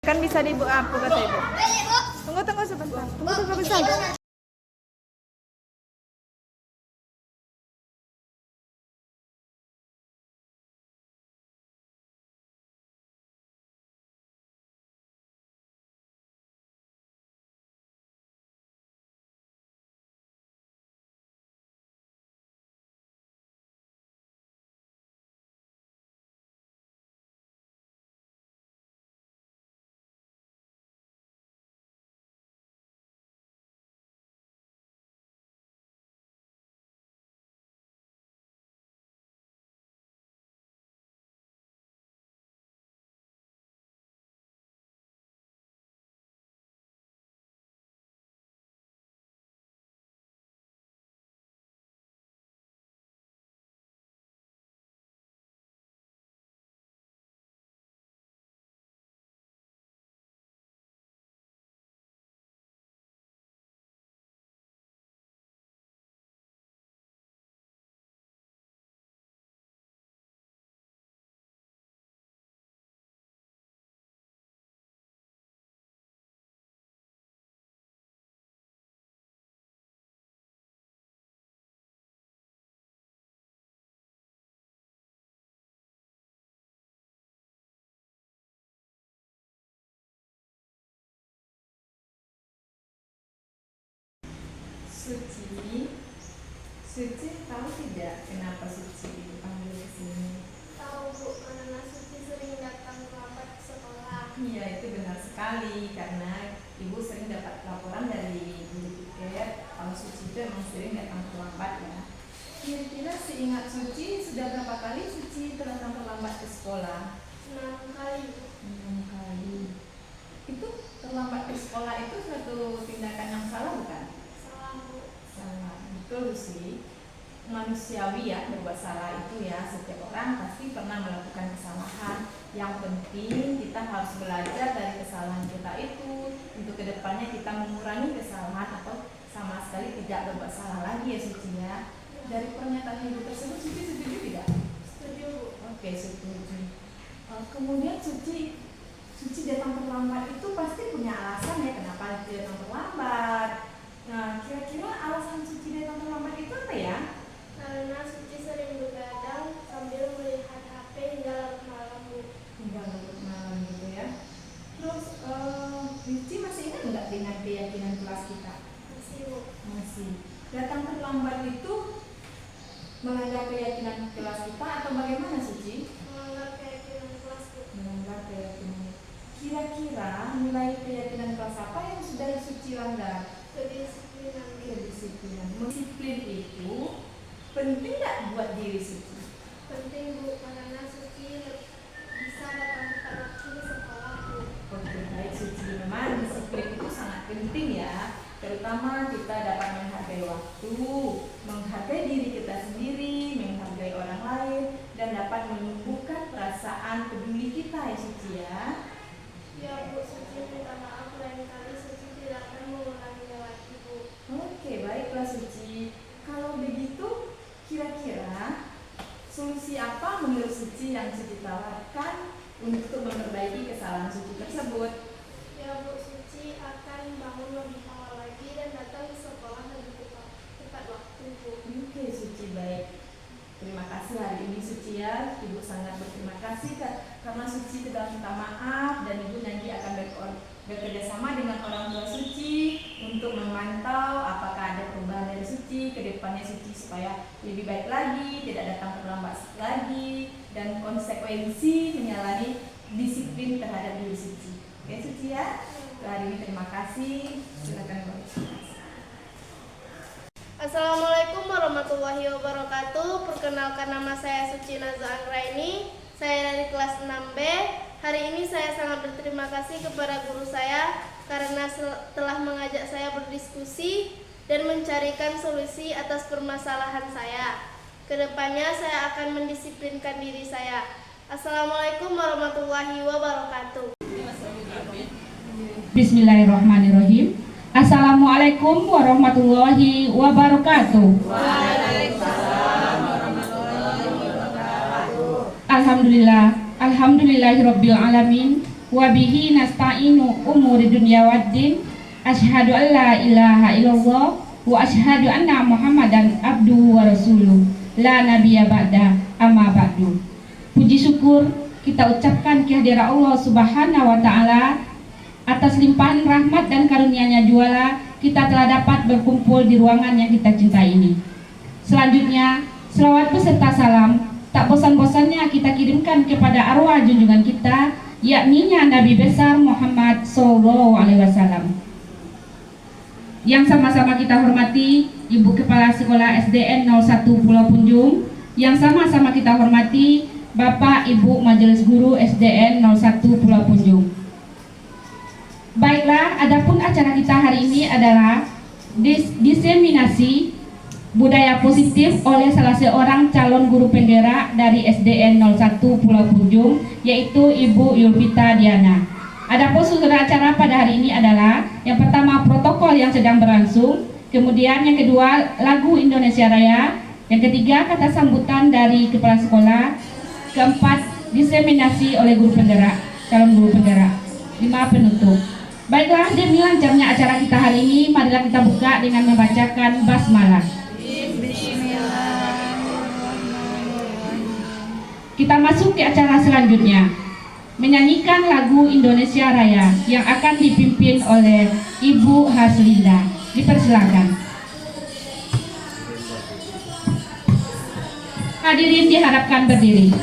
Kan bisa dibu apa kata ibu? Tunggu sebentar. Tunggu sebentar. Suci, Suci tahu tidak kenapa Suci dipanggil ke sini? Tahu Bu, karena Suci sering datang terlambat ke sekolah. Iya, itu benar sekali karena Ibu sering dapat laporan dari guru piket kalau Suci itu emang sering datang terlambat ya. Kira-kira seingat Suci sudah berapa kali Suci datang terlambat ke sekolah? 6 kali Bu. 6 kali. Itu terlambat ke sekolah itu suatu tindakan yang salah bukan? Salah Bu. Salah, betul sih. Manusiawi ya berbuat salah itu ya, setiap orang pasti pernah melakukan kesalahan. Yang penting kita harus belajar dari kesalahan kita itu untuk kedepannya kita mengurangi kesalahan atau sama sekali tidak berbuat salah lagi ya Suci ya. Dari pernyataan Ibu tersebut Suci setuju tidak? Setuju Bu. Oke, setuju. Kemudian Suci datang terlambat itu pasti punya alasan ya kenapa dia datang terlambat. Nah, kira-kira alasan Suci datang terlambat itu apa ya? Karena Suci sering begadang sambil melihat HP hingga larut malam Bu. Hingga larut malam gitu ya. Terus, Suci masih ingat nggak dengan keyakinan kelas kita? Masih Bu. Masih. Datang terlambat itu melanggar keyakinan kelas kita atau bagaimana Suci? Melanggar keyakinan kelas Bu. Melanggar keyakinan. Kira-kira nilai keyakinan kelas apa yang sudah Suci langgar? Kedisiplinan Bu. Kedisiplinan. Disiplin itu penting nggak buat diri Suci? Penting Bu, karena Suci bisa datang tepat waktu di sekolah Bu. Oke, baik Suci. Memang disiplin itu sangat penting ya. Terutama kita dapat menghargai waktu, menghargai diri kita sendiri, menghargai orang lain, dan dapat menumbuhkan perasaan peduli kita ya Suci ya. Ya Bu, Suci minta maaf lain kali Suci tidak akan mengulanginya lagi Bu. Oke, baiklah Suci. Kalau begitu, kira-kira solusi apa menurut Suci yang Suci tawarkan untuk memperbaiki kesalahan Suci tersebut? Ya Bu, Suci akan bangun lebih awal lagi dan datang ke sekolah lebih tepat waktu Bu. Oke Suci, baik. Terima kasih hari ini Suci ya. Ibu sangat berterima kasih karena Suci sudah minta maaf dan Ibu nanti akan bekerja sama dengan orang tua Suci untuk memantau apakah ada perubahan dari Suci ke depannya Suci supaya lebih baik lagi, tidak datang terlambat lagi, dan konsekuensi menjalani disiplin terhadap diri Suci. Oke Suci ya. Hari ini terima kasih. Silakan Bu. Assalamualaikum warahmatullahi wabarakatuh. Perkenalkan, nama saya Suci Naza Anggraini. Saya dari kelas 6B. Hari ini saya sangat berterima kasih kepada guru saya karena telah mengajak saya berdiskusi dan mencarikan solusi atas permasalahan saya. Kedepannya saya akan mendisiplinkan diri saya. Assalamualaikum warahmatullahi wabarakatuh. Bismillahirrahmanirrahim. Assalamualaikum warahmatullahi wabarakatuh. Waalaikumsalam warahmatullahi wabarakatuh. Alhamdulillahirabbil alamin. wa bihi nasta'inu umuri dunya waddin. Asyhadu an la ilaha illallah wa asyhadu anna Muhammadan abduhu wa rasuluh. La nabiyya ba'da amma ba'du. Puji syukur kita ucapkan kehadiran Allah Subhanahu wa taala atas limpahan rahmat dan karunia-Nya juala kita telah dapat berkumpul di ruangan yang kita cintai ini. Selanjutnya, selawat beserta salam tak bosan-bosannya kita kirimkan kepada arwah junjungan kita, yakni Nabi besar Muhammad SAW. Yang sama-sama kita hormati Ibu Kepala Sekolah SDN 01 Pulau Punjung, yang sama-sama kita hormati Bapak Ibu Majelis Guru SDN 01 Pulau Punjung. Baiklah, adapun acara kita hari ini adalah diseminasi budaya positif oleh salah seorang calon guru penggerak dari SDN 01 Pulau Punjung, yaitu Ibu Yulvita Diana. Adapun struktur acara pada hari ini adalah yang pertama protokol yang sedang berlangsung, kemudian yang kedua lagu Indonesia Raya, yang ketiga kata sambutan dari kepala sekolah, keempat diseminasi oleh guru penggerak, calon guru penggerak, 5 penutup. Baiklah, demi lancarnya acara kita hari ini, marilah kita buka dengan membacakan basmalah. Kita masuk ke acara selanjutnya, menyanyikan lagu Indonesia Raya yang akan dipimpin oleh Ibu Haslinda. Dipersilakan. Hadirin diharapkan berdiri.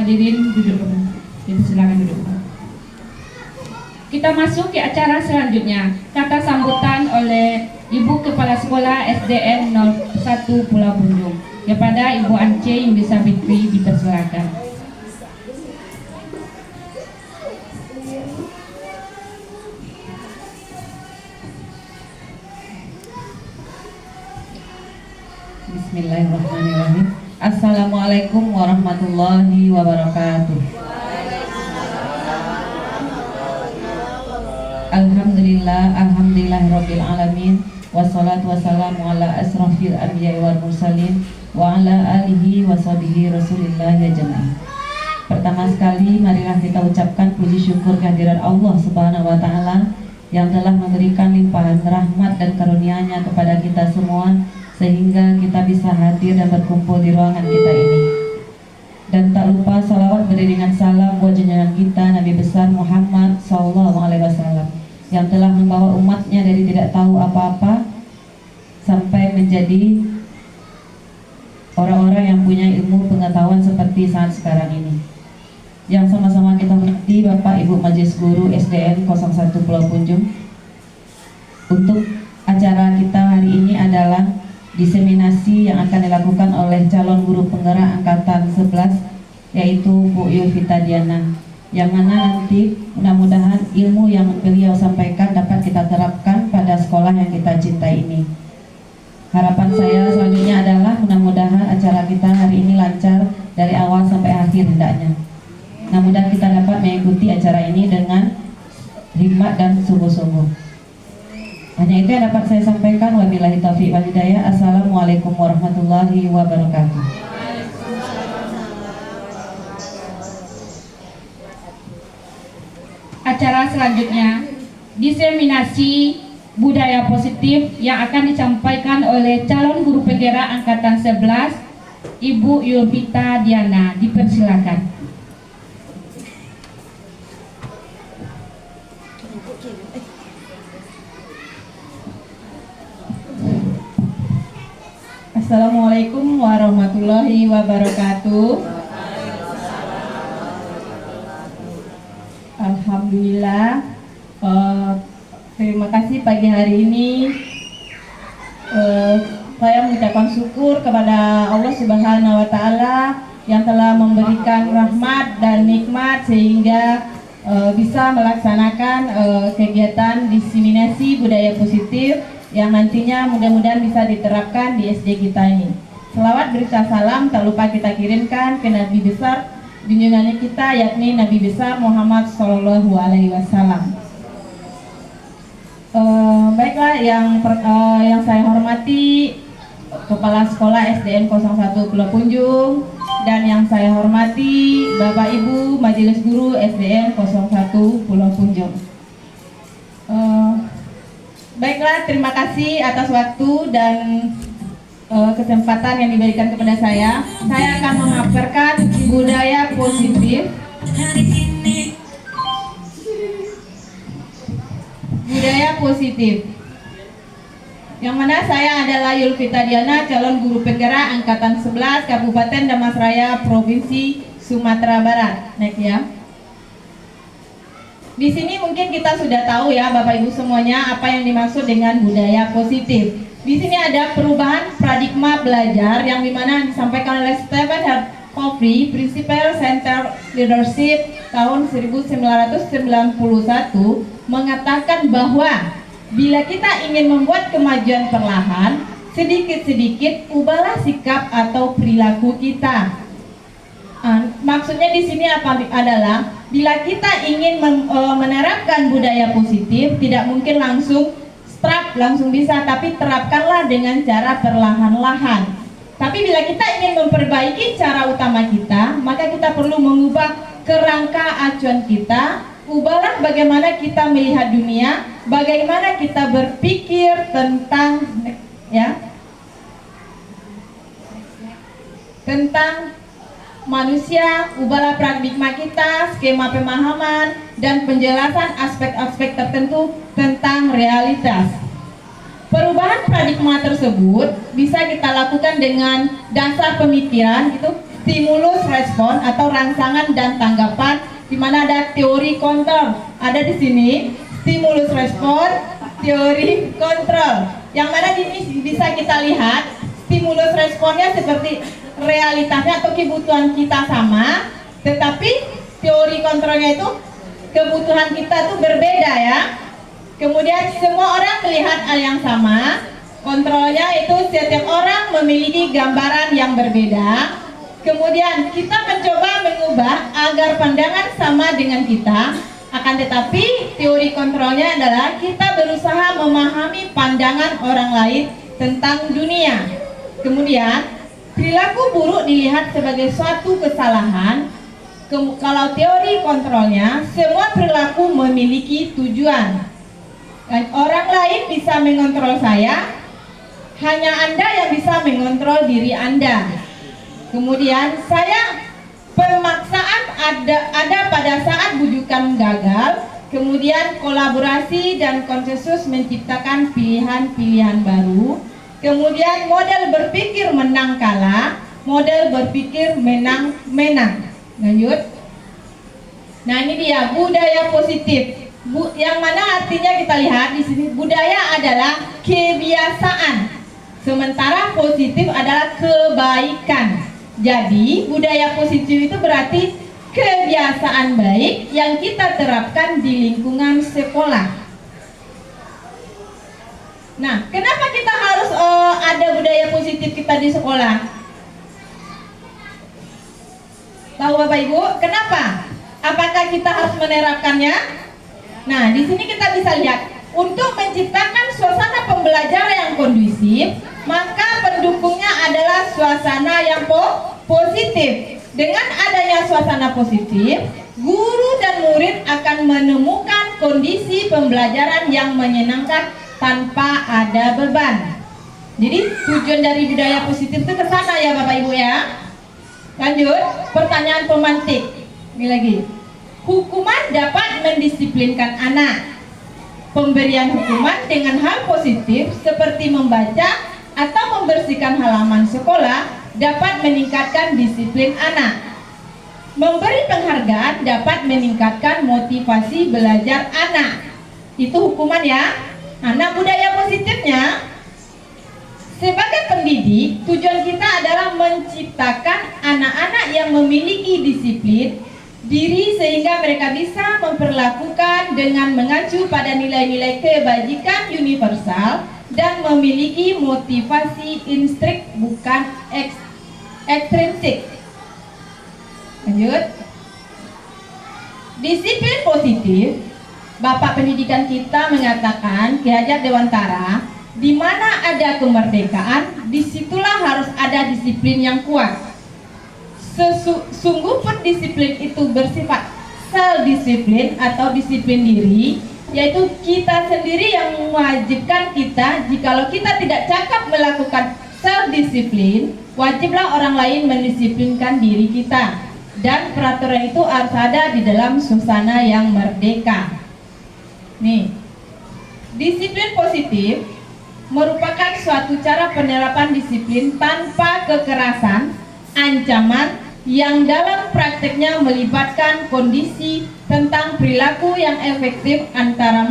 Hadirin duduk dulu. Silakan duduk. Kita masuk ke acara selanjutnya, kata sambutan oleh Ibu Kepala Sekolah SDN 01 Pulau Punjung kepada Ibu Ance Yudisa Fitri. Dipersilakan. Bismillahirrahmanirrahim. Assalamualaikum warahmatullahi wabarakatuh. Alhamdulillahirabbil alamin. Wassalatu wassalamu ala asrofil anbiya'i wal mursalin wa ala alihi wa sahbihi rasulillah ya jemaah. Pertama sekali marilah kita ucapkan puji syukur kehadiran Allah Subhanahu wa taala yang telah memberikan limpahan rahmat dan karunia-Nya kepada kita semua, sehingga kita bisa hadir dan berkumpul di ruangan kita ini. Dan tak lupa salawat beriringan salam buat junjungan kita Nabi besar Muhammad SAW yang telah membawa umatnya dari tidak tahu apa-apa sampai menjadi orang-orang yang punya ilmu pengetahuan seperti saat sekarang ini. Yang sama-sama kita hormati Bapak Ibu Majelis Guru SDN 01 Pulau Punjung. Untuk acara kita diseminasi yang akan dilakukan oleh calon guru penggerak angkatan 11, yaitu Bu Yulvita Diana, yang mana nanti mudah-mudahan ilmu yang beliau sampaikan dapat kita terapkan pada sekolah yang kita cintai ini. Harapan saya selanjutnya adalah mudah-mudahan acara kita hari ini lancar dari awal sampai akhir hendaknya. Mudah-mudahan kita dapat mengikuti acara ini dengan hikmat dan sungguh-sungguh. Hanya itu yang dapat saya sampaikan. Wabillahi taufiq wal hidayah. Assalamualaikum warahmatullahi wabarakatuh. Acara selanjutnya diseminasi budaya positif yang akan disampaikan oleh calon guru penggerak angkatan 11, Ibu Yulvita Diana. Dipersilakan. Assalamualaikum warahmatullahi wabarakatuh. Alhamdulillah, terima kasih pagi hari ini saya mengucapkan syukur kepada Allah Subhanahu wa Ta'ala yang telah memberikan rahmat dan nikmat sehingga bisa melaksanakan kegiatan diseminasi budaya positif yang nantinya mudah-mudahan bisa diterapkan di SD kita ini. Selawat berita salam tak lupa kita kirimkan ke Nabi besar junjungannya kita, yakni Nabi besar Muhammad Shallallahu Alaihi Wasallam. Baiklah, yang saya hormati Kepala Sekolah SDN 01 Pulau Punjung, dan yang saya hormati Bapak Ibu Majelis Guru SDN 01 Pulau Punjung. Baiklah, terima kasih atas waktu dan kesempatan yang diberikan kepada saya. Saya akan memaparkan budaya positif. Budaya positif. Yang mana saya adalah Yulvita Diana, calon guru penggerak angkatan 11 Kabupaten Damastraya, Provinsi Sumatera Barat. Next ya. Di sini mungkin kita sudah tahu ya Bapak Ibu semuanya apa yang dimaksud dengan budaya positif. Di sini ada perubahan paradigma belajar yang dimana disampaikan oleh Stephen Covey, Principal Center Leadership tahun 1991, mengatakan bahwa bila kita ingin membuat kemajuan perlahan, sedikit-sedikit ubahlah sikap atau perilaku kita. Maksudnya di sini adalah bila kita ingin menerapkan budaya positif, tidak mungkin langsung bisa, tapi terapkanlah dengan cara perlahan-lahan. Tapi bila kita ingin memperbaiki cara utama kita, maka kita perlu mengubah kerangka acuan kita. Ubahlah bagaimana kita melihat dunia, bagaimana kita berpikir tentang manusia. Ubahlah paradigma kita, skema pemahaman, dan penjelasan aspek-aspek tertentu tentang realitas. Perubahan paradigma tersebut bisa kita lakukan dengan dasar pemikiran, gitu, stimulus respon atau rangsangan dan tanggapan, di mana ada teori kontrol. Ada di sini stimulus respon, teori kontrol. Yang mana ini bisa kita lihat stimulus responnya seperti realitasnya atau kebutuhan kita sama, tetapi teori kontrolnya itu kebutuhan kita tuh berbeda ya. Kemudian semua orang melihat hal yang sama. Kontrolnya itu setiap orang memiliki gambaran yang berbeda. Kemudian kita mencoba mengubah agar pandangan sama dengan kita. Akan tetapi teori kontrolnya adalah kita berusaha memahami pandangan orang lain tentang dunia. Kemudian perilaku buruk dilihat sebagai suatu kesalahan. Kalau teori kontrolnya, semua perilaku memiliki tujuan. Dan orang lain bisa mengontrol saya, hanya Anda yang bisa mengontrol diri Anda. Kemudian pemaksaan ada pada saat bujukan gagal. Kemudian kolaborasi dan konsensus menciptakan pilihan-pilihan baru. Kemudian model berpikir menang kalah, model berpikir menang. Lanjut. Nah, ini dia budaya positif. Yang mana artinya kita lihat di sini, budaya adalah kebiasaan sementara positif adalah kebaikan. Jadi budaya positif itu berarti kebiasaan baik yang kita terapkan di lingkungan sekolah. Nah, kenapa kita harus ada budaya positif kita di sekolah? Tahu Bapak Ibu, kenapa? Apakah kita harus menerapkannya? Nah, di sini kita bisa lihat, untuk menciptakan suasana pembelajaran yang kondusif, maka pendukungnya adalah suasana yang positif. Dengan adanya suasana positif, guru dan murid akan menemukan kondisi pembelajaran yang menyenangkan tanpa ada beban. Jadi tujuan dari budaya positif itu ke sana ya Bapak Ibu ya. Lanjut, pertanyaan pemantik. Ini lagi. Hukuman dapat mendisiplinkan anak. Pemberian hukuman dengan hal positif seperti membaca atau membersihkan halaman sekolah dapat meningkatkan disiplin anak. Memberi penghargaan dapat meningkatkan motivasi belajar anak. Itu hukuman ya. Nah, budaya positifnya, sebagai pendidik, tujuan kita adalah menciptakan anak-anak yang memiliki disiplin diri sehingga mereka bisa memperlakukan dengan mengacu pada nilai-nilai kebajikan universal dan memiliki motivasi instrik bukan ekstrinsik. Lanjut. Disiplin positif, Bapak Pendidikan kita mengatakan, Ki Hajar Dewantara, di mana ada kemerdekaan, disitulah harus ada disiplin yang kuat. Sungguh pun disiplin itu bersifat self-disiplin atau disiplin diri, yaitu kita sendiri yang mewajibkan kita. Jikalau kita tidak cakap melakukan self-disiplin, wajiblah orang lain mendisiplinkan diri kita. Dan peraturan itu harus ada di dalam suasana yang merdeka. Nih, disiplin positif merupakan suatu cara penerapan disiplin tanpa kekerasan, ancaman, yang dalam prakteknya melibatkan kondisi tentang perilaku yang efektif antara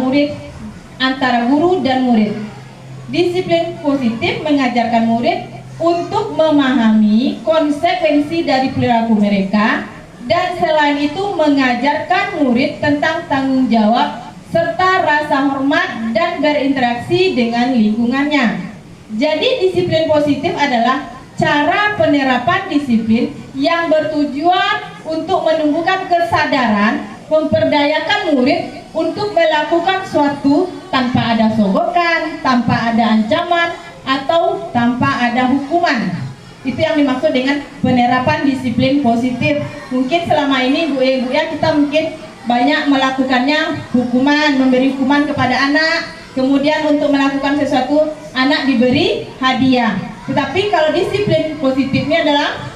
guru dan murid. Disiplin positif mengajarkan murid untuk memahami konsekuensi dari perilaku mereka, dan selain itu mengajarkan murid tentang tanggung jawab serta rasa hormat dan berinteraksi dengan lingkungannya. Jadi disiplin positif adalah cara penerapan disiplin yang bertujuan untuk menumbuhkan kesadaran, memperdayakan murid untuk melakukan suatu tanpa ada sogokan, tanpa ada ancaman, atau tanpa ada hukuman. Itu yang dimaksud dengan penerapan disiplin positif. Mungkin selama ini Bu ya kita mungkin banyak melakukannya hukuman, memberi hukuman kepada anak, kemudian untuk melakukan sesuatu anak diberi hadiah. Tetapi kalau disiplin positifnya adalah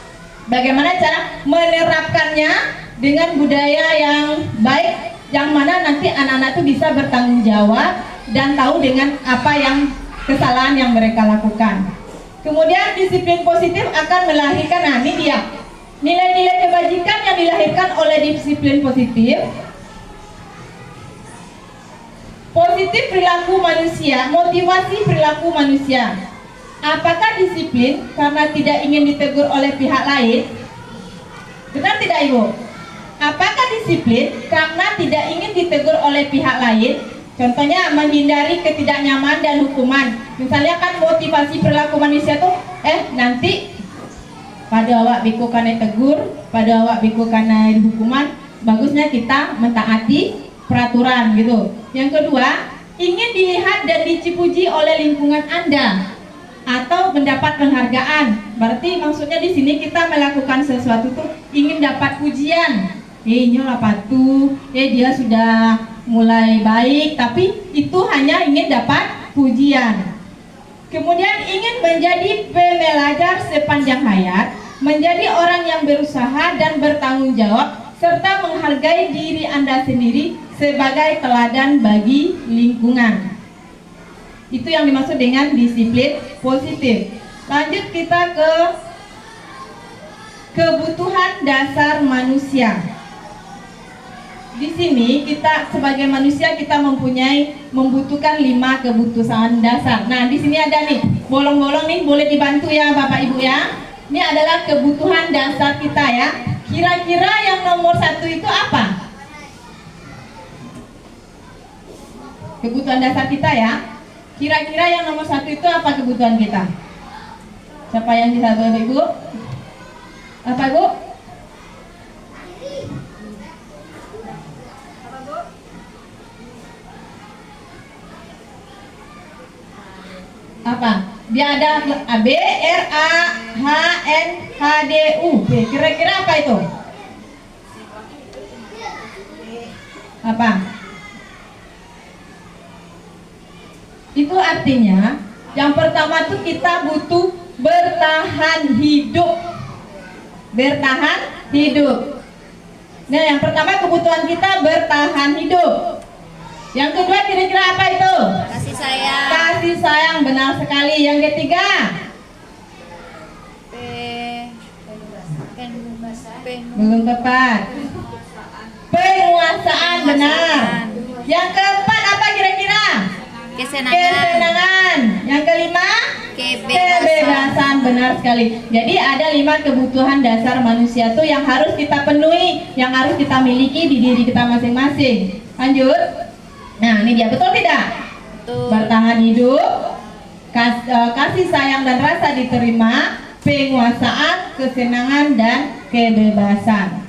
bagaimana cara menerapkannya dengan budaya yang baik, yang mana nanti anak-anak itu bisa bertanggung jawab dan tahu dengan apa yang kesalahan yang mereka lakukan. Kemudian disiplin positif akan melahirkan, nah ini dia nilai-nilai kebajikan yang dilahirkan oleh disiplin positif. Positif perilaku manusia, motivasi perilaku manusia. Apakah disiplin karena tidak ingin ditegur oleh pihak lain? Benar tidak Ibu? Apakah disiplin karena tidak ingin ditegur oleh pihak lain? Contohnya menghindari ketidaknyamanan dan hukuman. Misalnya kan motivasi perilaku manusia tuh nanti pada awak biku karena tegur, pada awak biku karena hukuman, bagusnya kita mentaati peraturan gitu. Yang kedua, ingin dilihat dan dipuji oleh lingkungan Anda atau mendapat penghargaan. Berarti maksudnya di sini kita melakukan sesuatu tuh ingin dapat pujian. Nyolah patuh, dia sudah mulai baik, tapi itu hanya ingin dapat pujian. Kemudian ingin menjadi pembelajar sepanjang hayat, menjadi orang yang berusaha dan bertanggung jawab, serta menghargai diri Anda sendiri sebagai teladan bagi lingkungan. Itu yang dimaksud dengan disiplin positif. Lanjut kita ke kebutuhan dasar manusia. Di sini kita sebagai manusia kita membutuhkan 5 kebutuhan dasar. Nah, di sini ada nih bolong-bolong nih, boleh dibantu ya Bapak Ibu ya. Ini adalah kebutuhan dasar kita ya. Kira-kira yang nomor 1 itu apa? Kebutuhan dasar kita ya. Kira-kira yang nomor 1 itu apa kebutuhan kita? Siapa yang bisa, Bapak Ibu? Apa Bu? Apa? Dia ada A, B, R, A, H, N, H, D, U, P. Kira-kira apa itu? Apa? Itu artinya yang pertama tuh kita butuh bertahan hidup. Bertahan hidup. Nah, yang pertama kebutuhan kita bertahan hidup. Yang kedua kira-kira apa itu? Kasih sayang. Kasih sayang, benar sekali. Yang ketiga? Belum tepat. Penguasaan, benar. Yang keempat apa kira-kira? Kesenangan. Yang kelima? Kebebasan, benar sekali. Jadi ada 5 kebutuhan dasar manusia tuh yang harus kita penuhi, yang harus kita miliki di diri kita masing-masing. Lanjut. Nah, ini dia, betul tidak? Betul. Bertahan hidup, kasih sayang dan rasa diterima, penguasaan, kesenangan dan kebebasan.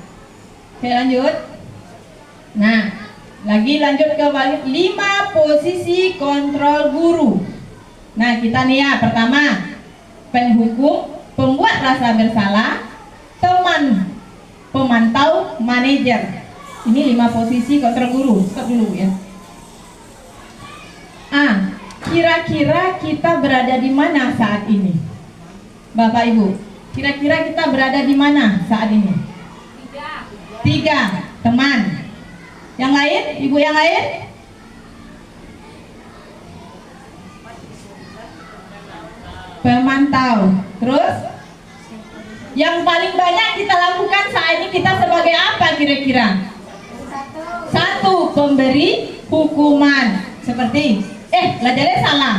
Oke, lanjut. Nah, lagi lanjut ke 5 posisi kontrol guru. Nah, kita nih ya, pertama penghukum, pembuat rasa bersalah, teman, pemantau, manajer. Ini 5 posisi kontrol guru. Stop dulu ya. Kira-kira kita berada di mana saat ini? Bapak Ibu, kira-kira kita berada di mana saat ini? 3, teman. Yang lain? Ibu yang lain? Pemantau. Terus? Yang paling banyak kita lakukan saat ini kita sebagai apa kira-kira? 1, pemberi hukuman. Seperti belajarnya salah.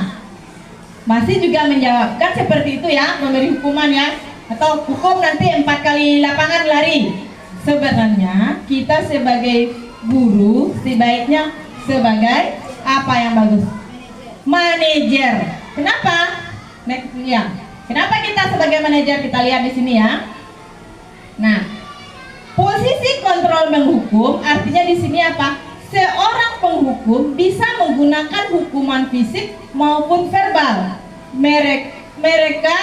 Masih juga menjawab. Kan seperti itu ya, memberi hukuman ya. Atau hukum nanti 4 kali lapangan lari. Sebenarnya kita sebagai guru sebaiknya sebagai apa yang bagus? Manajer. Kenapa? Ya. Kenapa kita sebagai manajer? Kita lihat di sini ya. Nah, posisi kontrol menghukum artinya di sini apa? Seorang penghukum bisa menggunakan hukuman fisik maupun verbal. Mereka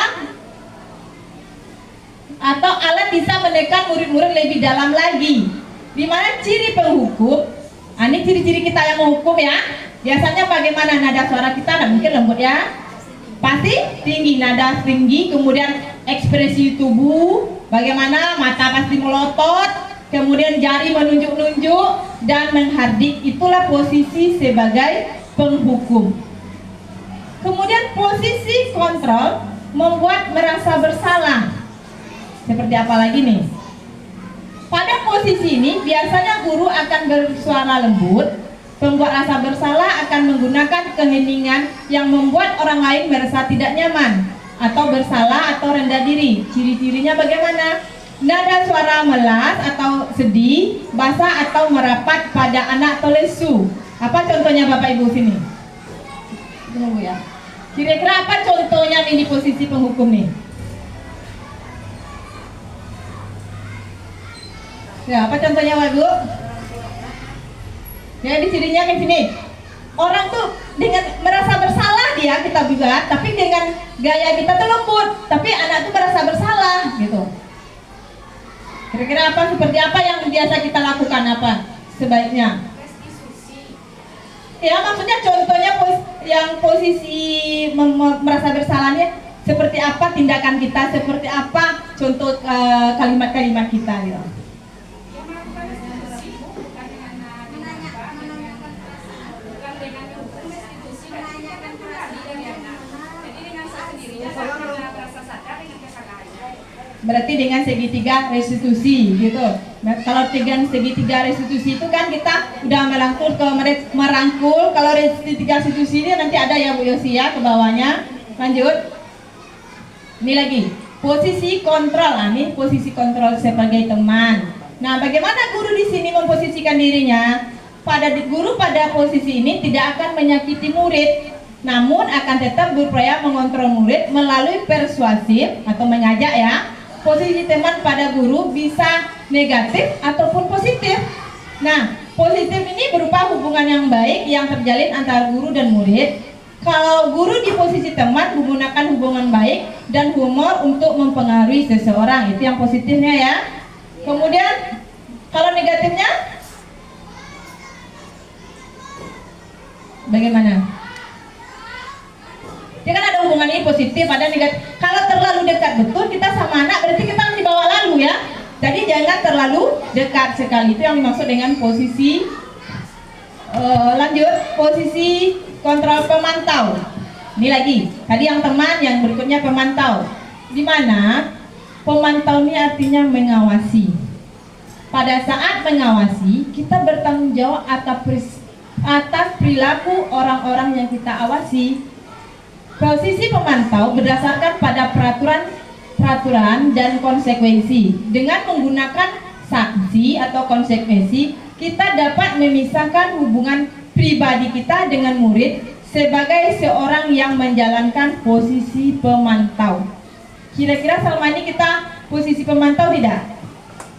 atau alat bisa menekan murid-murid lebih dalam lagi. Di mana ciri penghukum? Ini ciri-ciri kita yang menghukum ya. Biasanya bagaimana nada suara kita? Nah, mungkin lembut ya. Pasti tinggi, nada tinggi. Kemudian ekspresi tubuh, bagaimana mata pasti melotot. Kemudian jari menunjuk-nunjuk dan menghardik. Itulah posisi sebagai penghukum. Kemudian posisi kontrol membuat merasa bersalah. Seperti apa lagi nih? Pada posisi ini biasanya guru akan bersuara lembut. Pembuat rasa bersalah akan menggunakan keheningan yang membuat orang lain merasa tidak nyaman atau bersalah atau rendah diri. Ciri-cirinya bagaimana? Nada suara melas atau sedih, basah atau merapat pada anak atau lesu. Apa contohnya Bapak Ibu sini? Tunggu ya. Kira-kira apa contohnya nih di posisi penghukum nih? Ya, apa contohnya Bapak Ibu? Ya, di sininya ke sini. Orang tuh dengan merasa bersalah dia kita buat, tapi dengan gaya kita tuh lembut, tapi anak tuh merasa bersalah gitu. Kira-kira apa, seperti apa yang biasa kita lakukan, apa sebaiknya? Ya, maksudnya contohnya yang posisi merasa bersalahnya seperti apa tindakan kita, seperti apa contoh kalimat-kalimat kita gitu. Berarti dengan segitiga restitusi gitu. Nah, kalau dengan segitiga restitusi itu kan kita udah merangkul. Kalau segitiga restitusi ini nanti ada ya Bu Yosi ya ke bawahnya. Lanjut. Ini lagi, posisi kontrol. Nah, ini posisi kontrol sebagai teman. Nah, bagaimana guru di sini memposisikan dirinya? Guru pada posisi ini tidak akan menyakiti murid, namun akan tetap berupaya mengontrol murid melalui persuasif atau mengajak ya. Posisi teman pada guru bisa negatif ataupun positif. Nah, positif ini berupa hubungan yang baik yang terjalin antara guru dan murid. Kalau guru di posisi teman menggunakan hubungan baik dan humor untuk mempengaruhi seseorang, itu yang positifnya ya. Kemudian kalau negatifnya bagaimana? Dia kan ada hubungan ini positif, ada negatif. Kalau terlalu dekat betul kita sama anak, berarti kita harus dibawa lalu ya. Jadi jangan terlalu dekat sekali, itu yang dimaksud dengan posisi. Lanjut, posisi kontrol pemantau. Ini lagi, tadi yang teman, yang berikutnya pemantau. Di mana pemantau ini artinya mengawasi. Pada saat mengawasi, kita bertanggung jawab atas perilaku orang-orang yang kita awasi. Posisi pemantau berdasarkan pada peraturan dan konsekuensi. Dengan menggunakan sanksi atau konsekuensi, kita dapat memisahkan hubungan pribadi kita dengan murid sebagai seorang yang menjalankan posisi pemantau. Kira-kira selama ini kita posisi pemantau tidak?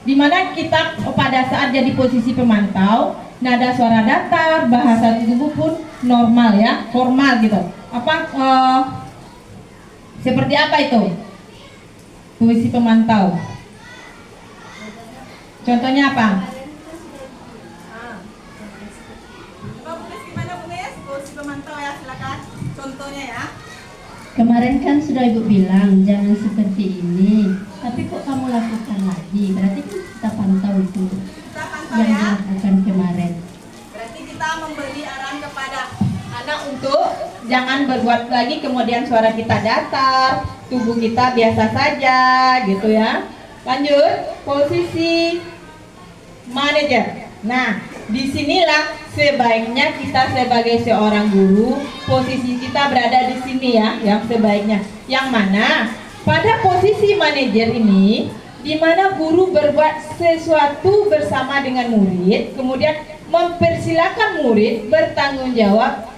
Dimana kita pada saat jadi posisi pemantau, nada suara datar, bahasa tubuh pun normal ya, formal gitu. Seperti apa itu? Posisi pemantau. Contohnya apa? Coba Bu Nes, gimana Bu Nes? Posisi pemantau ya, silakan. Contohnya ya. Kemarin kan sudah Ibu bilang jangan seperti ini, tapi kok kamu lakukan lagi? Berarti kan kita pantau itu Kita pantau yang ya. dilakukan kemarin. Berarti kita memberi arahan kepada Anak untuk jangan berbuat lagi, kemudian suara kita datar, tubuh kita biasa saja gitu ya. Lanjut, posisi manajer. Nah, disinilah sebaiknya kita sebagai seorang guru, posisi kita berada di sini ya, yang sebaiknya. Yang mana pada posisi manajer ini, di mana guru berbuat sesuatu bersama dengan murid, kemudian mempersilakan murid bertanggung jawab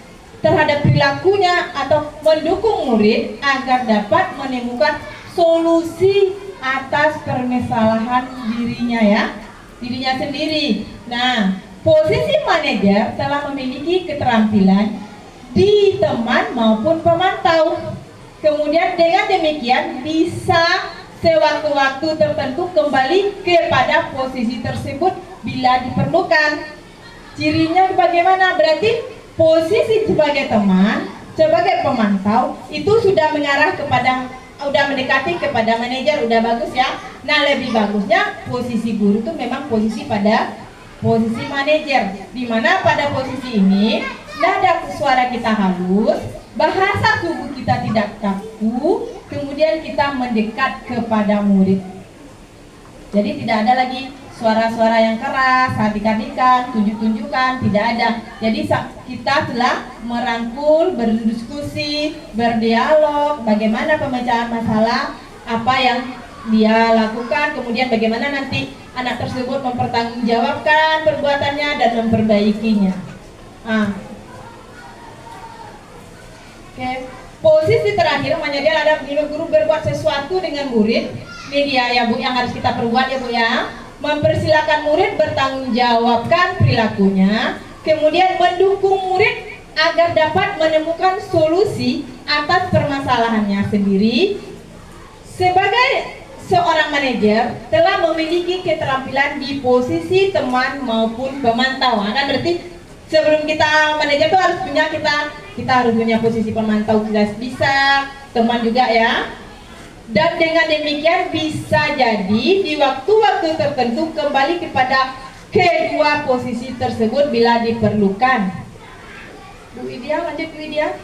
terhadap perilakunya atau mendukung murid agar dapat menemukan solusi atas permasalahan dirinya sendiri. Nah, posisi manajer telah memiliki keterampilan di teman maupun pemantau. Kemudian dengan demikian bisa sewaktu-waktu tertentu kembali kepada posisi tersebut bila diperlukan. Cirinya bagaimana? Berarti posisi sebagai teman, sebagai pemantau itu sudah mengarah kepada, udah mendekati kepada manajer, udah bagus ya. Nah, lebih bagusnya posisi guru itu memang posisi pada posisi manajer, dimana pada posisi ini nada suara kita halus, bahasa tubuh kita tidak kaku, kemudian kita mendekat kepada murid. Jadi tidak ada lagi suara-suara yang keras, hadik-hadikan, tunjuk-tunjukkan, tidak ada. Jadi kita telah merangkul, berdiskusi, berdialog, bagaimana pemecahan masalah, apa yang dia lakukan, kemudian bagaimana nanti anak tersebut mempertanggungjawabkan perbuatannya dan memperbaikinya. Oke. Posisi terakhir menyadari ada guru berbuat sesuatu dengan murid. Ini dia ya Bu yang harus kita perbuat ya Bu ya. Mempersilakan murid bertanggungjawabkan perilakunya, kemudian mendukung murid agar dapat menemukan solusi atas permasalahannya sendiri. Sebagai seorang manajer telah memiliki keterampilan di posisi teman maupun pemantau. Nah, berarti sebelum kita manajer itu harus punya kita harus punya posisi pemantau, kita bisa teman juga ya. Dan dengan demikian bisa jadi di waktu-waktu tertentu kembali kepada kedua posisi tersebut bila diperlukan. Bu Widya, lanjut Bu Widya.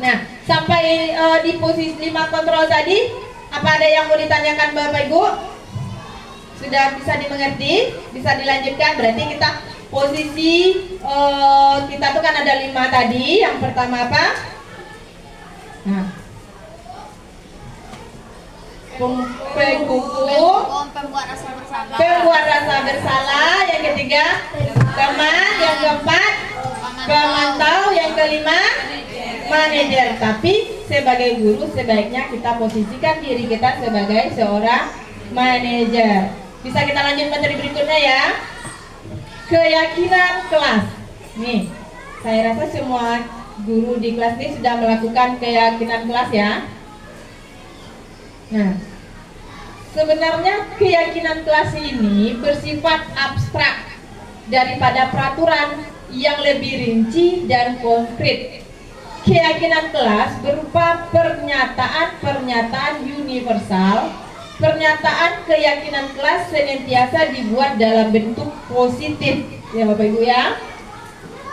Nah, sampai di posisi 5 kontrol tadi, apa ada yang mau ditanyakan Bapak Ibu? Sudah bisa dimengerti? Bisa dilanjutkan? Berarti kita Posisi kita tuh kan ada 5 tadi. Yang pertama apa? Nah, penghukum, Pembuat rasa bersalah. pembuat rasa bersalah. Yang ketiga, teman. Yang keempat, pemantau. Yang kelima, manajer. Tapi sebagai guru sebaiknya kita posisikan diri kita sebagai seorang manajer. Bisa kita lanjut materi berikutnya ya. Keyakinan kelas. Nih, saya rasa semua guru di kelas ini sudah melakukan keyakinan kelas ya. Nah, sebenarnya keyakinan kelas ini bersifat abstrak daripada peraturan yang lebih rinci dan konkret. Keyakinan kelas berupa pernyataan-pernyataan universal. Pernyataan keyakinan kelas senantiasa dibuat dalam bentuk positif, ya Bapak Ibu ya.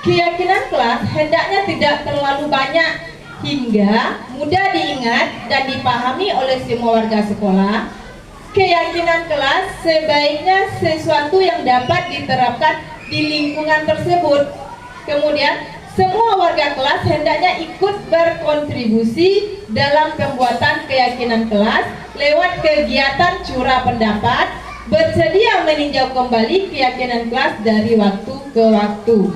Keyakinan kelas hendaknya tidak terlalu banyak hingga mudah diingat dan dipahami oleh semua warga sekolah. Keyakinan kelas sebaiknya sesuatu yang dapat diterapkan di lingkungan tersebut. Kemudian semua warga kelas hendaknya ikut berkontribusi dalam pembuatan keyakinan kelas lewat kegiatan curah pendapat, bersedia meninjau kembali keyakinan kelas dari waktu ke waktu.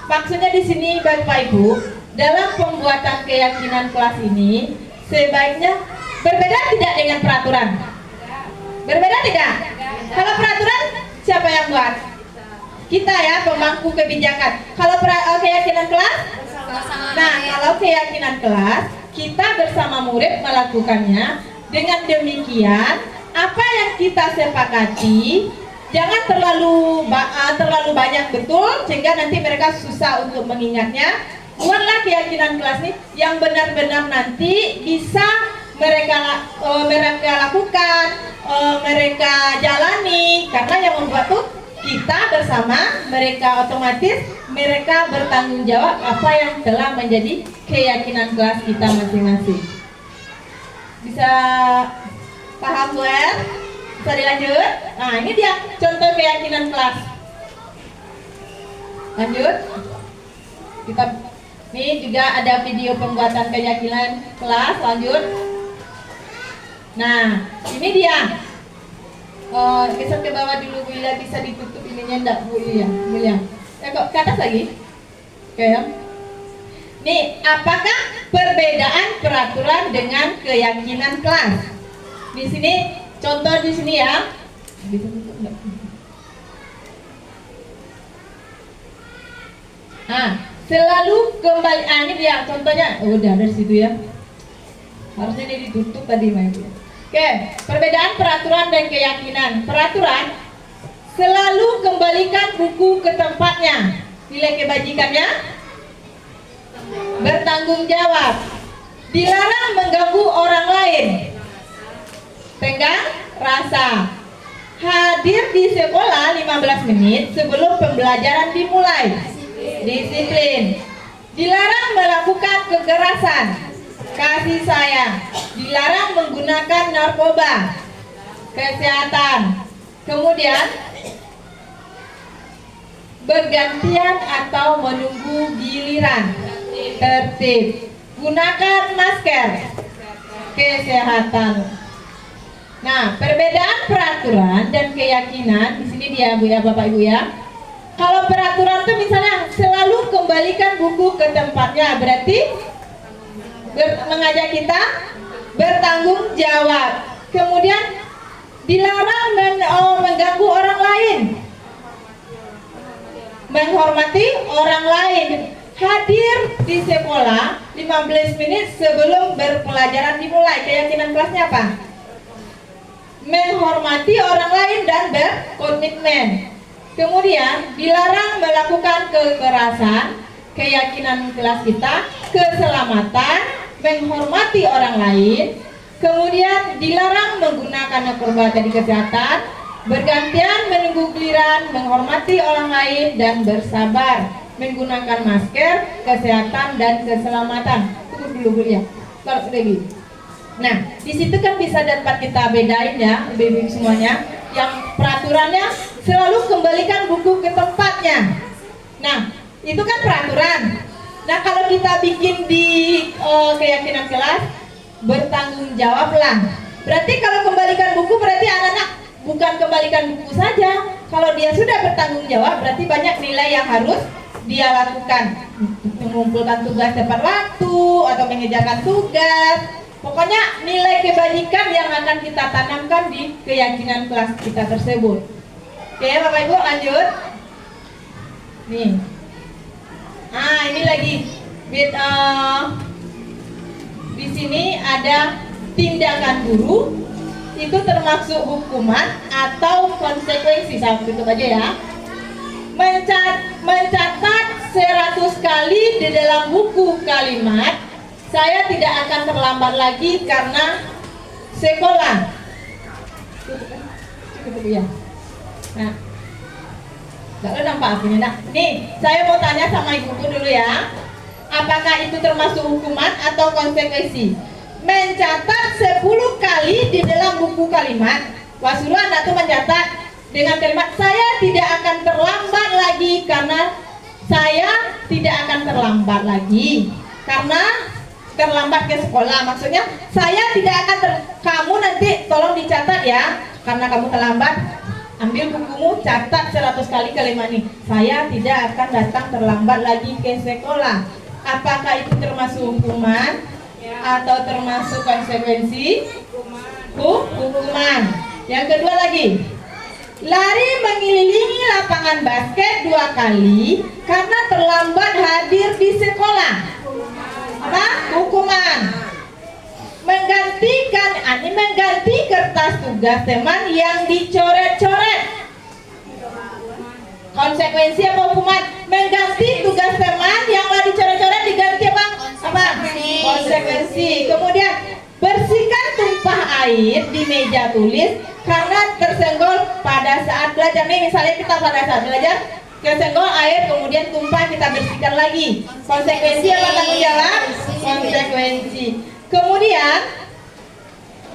Maksudnya di sini Bapak Ibu, dalam pembuatan keyakinan kelas ini sebaiknya berbeda tidak dengan peraturan? Berbeda tidak? Kalau peraturan siapa yang buat? Kita ya, pemangku kebijakan. Kalau keyakinan kelas? Nah, kalau keyakinan kelas, kita bersama murid melakukannya. Dengan demikian, apa yang kita sepakati jangan terlalu banyak betul sehingga nanti mereka susah untuk mengingatnya. Buatlah keyakinan kelas ini yang benar-benar nanti bisa mereka lakukan, mereka jalani, karena yang membuat tuh kita bersama mereka, otomatis mereka bertanggung jawab apa yang telah menjadi keyakinan kelas kita masing-masing. Bisa paham Bu ya? Bisa dilanjut? Nah, ini dia contoh keyakinan kelas. Lanjut. Kita ini juga ada video pembuatan keyakinan kelas. Lanjut. Nah, ini dia. Geser ke bawah dulu Bu Ila, bisa ditutup ininya enggak Bu Ila? Kok ke atas lagi? Oke ya. Nih, apakah perbedaan peraturan dengan keyakinan kelas? Di sini contoh di sini ya. Bisa tutup enggak? Nah, selalu kembali. Ini dia contohnya. Udah dari situ ya. Harusnya ini ditutup tadi Mbak Ibu. Oke, perbedaan peraturan dan keyakinan. Peraturan, selalu kembalikan buku ke tempatnya. Nilai kebajikannya, bertanggung jawab, dilarang mengganggu orang lain, tenggang rasa, hadir di sekolah 15 menit sebelum pembelajaran dimulai, disiplin, dilarang melakukan kekerasan, kasih sayang, dilarang menggunakan narkoba, kesehatan, kemudian bergantian atau menunggu giliran, tertib, gunakan masker, kesehatan. Nah, perbedaan peraturan dan keyakinan di sini dia Bu ya, Bapak Ibu ya. Kalau peraturan itu misalnya selalu kembalikan buku ke tempatnya, berarti mengajak kita bertanggung jawab. Kemudian dilarang mengganggu orang lain, menghormati orang lain, hadir di sekolah 15 menit sebelum berpelajaran dimulai. Keyakinan kelasnya apa? Menghormati orang lain dan berkomitmen. Kemudian dilarang melakukan kekerasan. Keyakinan kelas kita, keselamatan, menghormati orang lain. Kemudian dilarang menggunakan narkoba, tadi kesehatan, bergantian menunggu giliran, menghormati orang lain, dan bersabar, menggunakan masker, kesehatan, dan keselamatan. Tunggu dulu Bu ya, kalau lagi. Nah, di situ kan bisa dapat kita bedain ya, ibu-ibu semuanya. yang peraturannya selalu kembalikan buku ke tempatnya. Nah, itu kan peraturan. Nah, kalau kita bikin di keyakinan kelas, bertanggung jawablah. Berarti kalau kembalikan buku berarti anak-anak bukan kembalikan buku saja. Kalau dia sudah bertanggung jawab berarti banyak nilai yang harus dia lakukan. Mengumpulkan tugas tepat waktu atau mengerjakan tugas. Pokoknya nilai kebajikan yang akan kita tanamkan di keyakinan kelas kita tersebut. Oke, Bapak Ibu lanjut. Nih. Ah, ini lagi. Di sini ada tindakan guru, itu termasuk hukuman atau konsekuensi. Saya tutup aja ya. Mencatat 100 kali di dalam buku kalimat, saya tidak akan terlambat lagi karena sekolah. Cukup ya. Nah, nggak nampak apinya. Nah, nih saya mau tanya sama ibuku dulu ya. Apakah itu termasuk hukuman atau konsekuensi? Mencatat 10 kali di dalam buku kalimat. Wah, suruh anak tuh mencatat dengan kalimat saya tidak akan terlambat lagi karena saya tidak akan terlambat lagi karena terlambat ke sekolah. Maksudnya saya tidak akan kamu nanti tolong dicatat ya, karena kamu terlambat ambil bukumu, catat 100 kali kalimat ini. Saya tidak akan datang terlambat lagi ke sekolah. Apakah itu termasuk hukuman atau termasuk konsekuensi? Hukuman. Yang kedua lagi, lari mengelilingi lapangan basket 2 kali karena terlambat hadir di sekolah. Apa? Hukuman. Mengganti kertas tugas teman yang dicoret-coret. Konsekuensi apa hukuman? Mengganti tugas teman yang telah dicoret-coret diganti apa? Konsekuensi. Kemudian bersihkan tumpah air di meja tulis karena tersenggol pada saat belajar. Nih misalnya kita pada saat belajar kesenggol air kemudian tumpah, kita bersihkan lagi. Konsekuensi apa tanggung jawab? Konsekuensi. Kemudian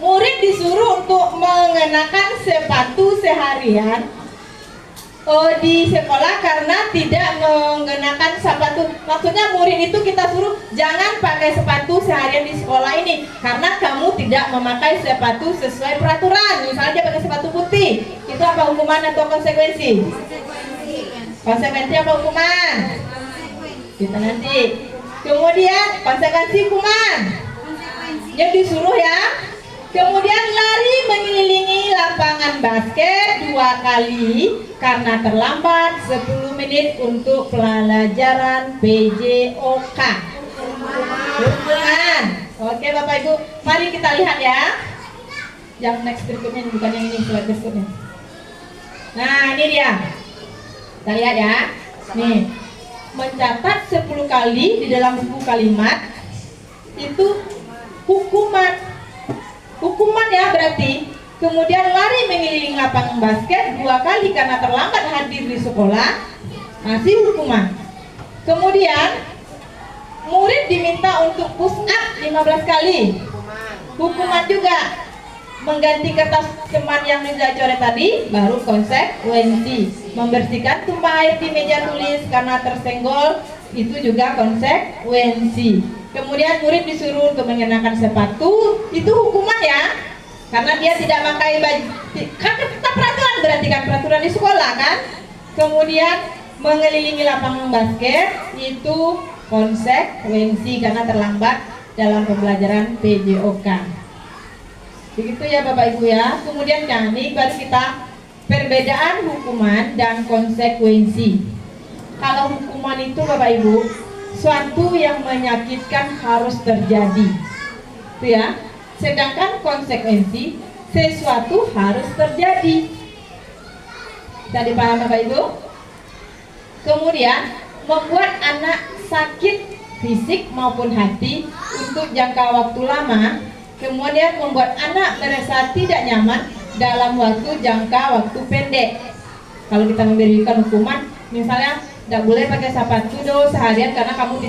murid disuruh untuk mengenakan sepatu seharian di sekolah karena tidak mengenakan sepatu. Maksudnya murid itu kita suruh jangan pakai sepatu seharian di sekolah ini karena kamu tidak memakai sepatu sesuai peraturan. Misalnya dia pakai sepatu putih, itu apa hukuman atau konsekuensi? Konsekuensi apa hukuman? Kita nanti. Kemudian konsekuensi hukuman yang disuruh ya. Kemudian lari mengelilingi lapangan basket 2 kali karena terlambat 10 menit untuk pelajaran PJOK. Hukuman. Oke Bapak Ibu, mari kita lihat ya. Yang next berikutnya bukan yang ini, slide berikutnya. Nah ini dia. Kita lihat ya. Nih, mencatat 10 kali di dalam buku kalimat itu hukuman. Hukuman ya berarti. Kemudian lari mengelilingi lapangan basket 2 kali karena terlambat hadir di sekolah, masih hukuman. Kemudian murid diminta untuk push up 15 kali. Hukuman juga. Mengganti kertas teman yang sudah coret tadi, baru konsekuensi. Membersihkan tumpah air di meja tulis karena tersenggol, itu juga konsekuensi. Kemudian murid disuruh untuk mengenakan sepatu, itu hukuman ya, karena dia tidak pakai baju. Kan kita peraturan, berarti kan peraturan di sekolah kan. Kemudian mengelilingi lapangan basket, itu konsekuensi karena terlambat dalam pembelajaran PJOK. Begitu ya Bapak Ibu ya. Kemudian ini baru kita perbedaan hukuman dan konsekuensi. Kalau hukuman itu Bapak Ibu, suatu yang menyakitkan harus terjadi, itu ya. Sedangkan konsekuensi sesuatu harus terjadi. Tadi paham Bapak Ibu? Kemudian membuat anak sakit fisik maupun hati untuk jangka waktu lama. Kemudian membuat anak merasa tidak nyaman dalam jangka waktu pendek. Kalau kita memberikan hukuman, misalnya tidak boleh pakai sepatu seharian karena kamu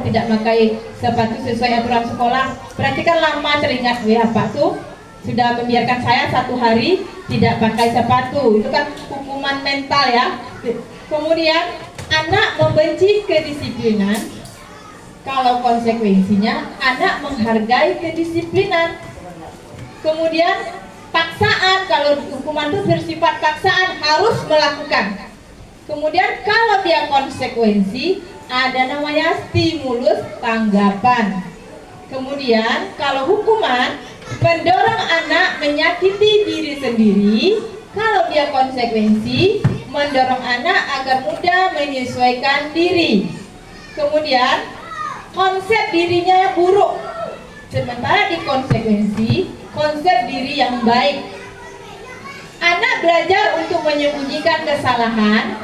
tidak pakai sepatu sesuai aturan sekolah. Berarti kan lama teringat apa tuh sudah membiarkan saya 1 hari tidak pakai sepatu. Itu kan hukuman mental ya. Kemudian anak membenci kedisiplinan, kalau konsekuensinya anak menghargai kedisiplinan. Kemudian paksaan, kalau hukuman itu bersifat paksaan, harus melakukan. Kemudian kalau dia konsekuensi, ada namanya stimulus tanggapan. Kemudian kalau hukuman mendorong anak menyakiti diri sendiri, kalau dia konsekuensi mendorong anak agar mudah menyesuaikan diri. Kemudian konsep dirinya buruk, sementara di konsekuensi konsep diri yang baik. Anak belajar untuk menyembunyikan kesalahan,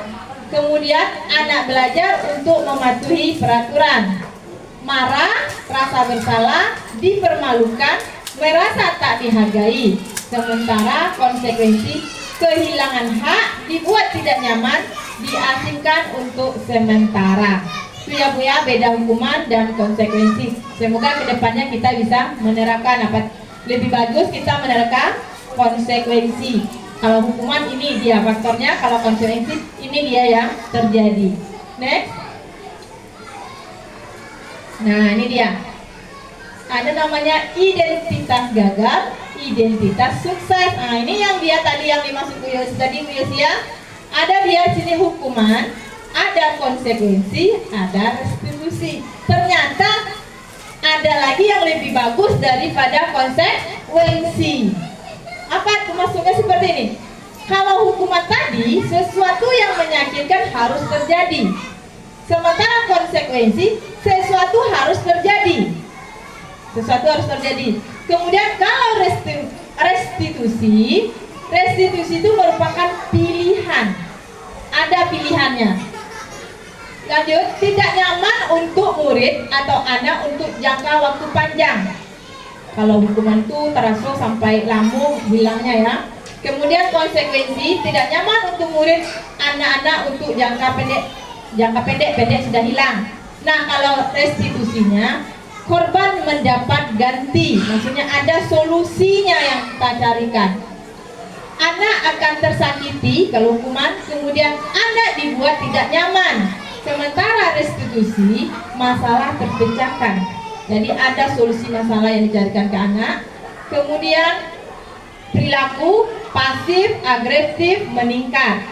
kemudian anak belajar untuk mematuhi peraturan. Marah, rasa bersalah, dipermalukan, merasa tak dihargai. Sementara konsekuensi kehilangan hak, dibuat tidak nyaman, diasingkan untuk sementara. Itu ya Bu ya, beda hukuman dan konsekuensi. Semoga kedepannya kita bisa menerapkan apa lebih bagus, kita menerapkan konsekuensi. Kalau hukuman ini dia faktornya, kalau konsekuensi ini dia yang terjadi. Next. Nah ini dia. Ada namanya identitas gagal, identitas sukses. Nah ini yang dia tadi yang dimaksud Bu Yosi tadi, Bu Yosi ya. Ada dia sini hukuman, ada konsekuensi, ada restitusi. Ternyata ada lagi yang lebih bagus daripada konsekuensi. Apa itu maksudnya seperti ini? Kalau hukuman tadi sesuatu yang menyakitkan harus terjadi, sementara konsekuensi sesuatu harus terjadi. Sesuatu harus terjadi. Kemudian kalau restitusi itu merupakan pilihan. Ada pilihannya. Lanjut, tidak nyaman untuk murid atau anak untuk jangka waktu panjang. Kalau hukuman itu terasa sampai lambung hilangnya ya. Kemudian konsekuensi tidak nyaman untuk murid, anak-anak untuk jangka pendek sudah hilang. Nah kalau restitusinya, korban mendapat ganti, maksudnya ada solusinya yang kita carikan. Anak akan tersakiti kalau hukuman, kemudian anak dibuat tidak nyaman. Sementara restitusi, masalah terpecahkan. Jadi ada solusi masalah yang dicarikan ke anak. Kemudian perilaku pasif agresif meningkat.